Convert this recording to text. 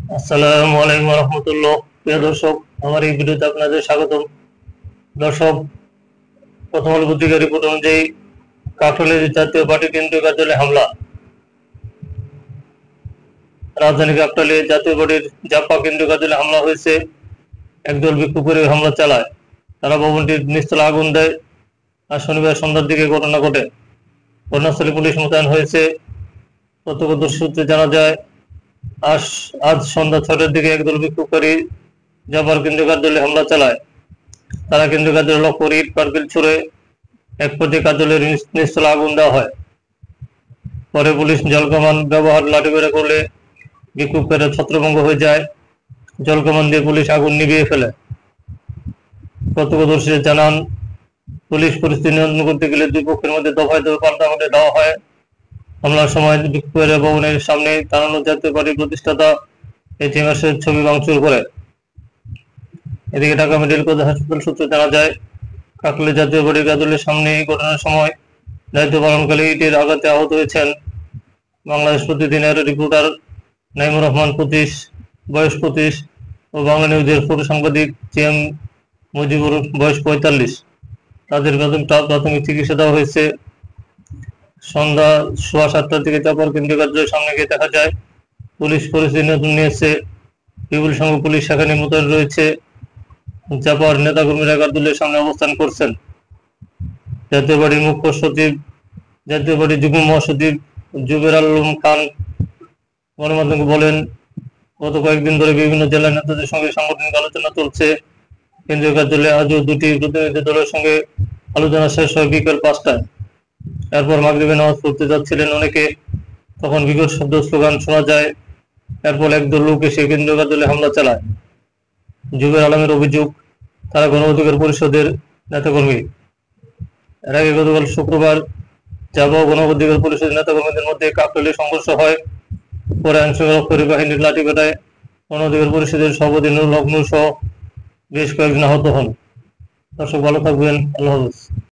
আসসালামু আলাইকুম রহমতুল্লাহ। প্রিয় দর্শক, আমার এই ভিডিওতে আপনাদের স্বাগতম। দর্শক, প্রথম আলো পত্রিকার রিপোর্ট অনুযায়ী কাকরাইলের জাতীয় পার্টি কেন্দ্রীয় কার্যালয়ে হামলা। রাজধানী কাকরাইলে জাতীয় পার্টির জাপা কেন্দ্রীয় কার্যালয়ে হামলা হয়েছে। একদল বিক্ষোভকারী হামলা চালায়। তারা ভবনটির নিচতলা আগুন দেয়। আর শনিবার সন্ধ্যার দিকে ঘটনা ঘটে। ঘটনাস্থলে পুলিশ মোতায়েন হয়েছে। প্রত্যক্ষদর্শী সূত্রে জানা যায়, আজ সন্ধ্যা ৬টার দিকে একদল বিক্ষোভকারী জাপার কেন্দ্রীয় কার্যালয়ে হামলা চালায়। তারা কেন্দ্রীয় কার্যালয়ে লক্ষ্য করে ইট পাটকেল ছুড়ে এক পর্যায়ে কার্যালয়ের নিচতলা আগুন দেওয়া হয়। পরে পুলিশ জলকামান ব্যবহার লাঠিপেটা করলে বিক্ষোভকারীরা ছত্রভঙ্গ হয়ে যায়। জলকামান দিয়ে পুলিশ আগুন নিভিয়ে ফেলে। প্রত্যক্ষদর্শীরা জানান, পুলিশ পরিস্থিতি নিয়ন্ত্রণ করতে গেলে দুই পক্ষের মধ্যে দফায় দফায় পাল্টাপাল্টি দেওয়া হয়। হামলার সময় বিক্ষোভকারীরা ভবনের সামনে দাঁড়ানো জাতীয় পার্টির প্রতিষ্ঠাতা ইতিহাসের ছবি ভাঙচুর করে। এদিকে ঢাকা মেডিকেল কলেজ হাসপাতাল সূত্রে জানা যায়, কাকরাইল জাতীয় পার্টির কার্যালয়ের সামনে এই ঘটনার সময় দায়িত্ব পালনকালে ইটের আঘাতে আহত হয়েছেন বাংলাদেশ প্রতিদিনের রিপোর্টার নাইমুর রহমান 25 বয়স 25 ও বাংলা নিউজের ফটো সাংবাদিক জিএম মুজিবুর বয়স 45। তাদের প্রাথমিক চিকিৎসা দেওয়া হয়েছে। সন্ধ্যা 7:15 দিকে চাপার কেন্দ্রীয় কার্যালয়ের সামনে গিয়ে দেখা যায় পুলিশ পরিস্থিতি নিয়ন্ত্রণ নিয়েছে। বিপুল সংখ্যক পুলিশ সেখানে মোতায়েন রয়েছে। জাপার নেতাকর্মীরা কার্যালয়ের সামনে অবস্থান করছেন। জাতীয় পার্টির মুখ্য সচিব, জাতীয় পার্টির যুগ্ম মহাসচিব জুবের আলম খান গণমাধ্যমকে বলেন, গত কয়েকদিন ধরে বিভিন্ন জেলার নেতাদের সঙ্গে সাংগঠনিক আলোচনা চলছে। কেন্দ্রীয় কার্যালয়ে আজও দুটি প্রতিনিধি দলের সঙ্গে আলোচনা শেষ হয় বিকেল 5টায়। এরপর মাগরিবে নামাজ পড়তে যাচ্ছিলেন অনেকে, তখন বিকট শব্দ স্লোগান শোনা যায়। এরপর একদল লোক এসে কেন্দ্রীয় কার্যালয়ে হামলা চালায়। জুবের আলমের অভিযোগ, তারা গণ অধিকার পরিষদের নেতাকর্মী। এর আগে গতকাল শুক্রবার জাপা গণ অধিকার পরিষদের নেতাকর্মীদের মধ্যে কাকরাইলে সংঘর্ষ হয়। পরে আইনশৃঙ্খলা রক্ষাকারী বাহিনীর লাঠিপেটায় গণ অধিকার পরিষদের সভাপতি নুরুল হক নূর সহ বেশ কয়েকজন আহত হন। দর্শক, ভালো থাকবেন। আল্লাহ হাফেজ।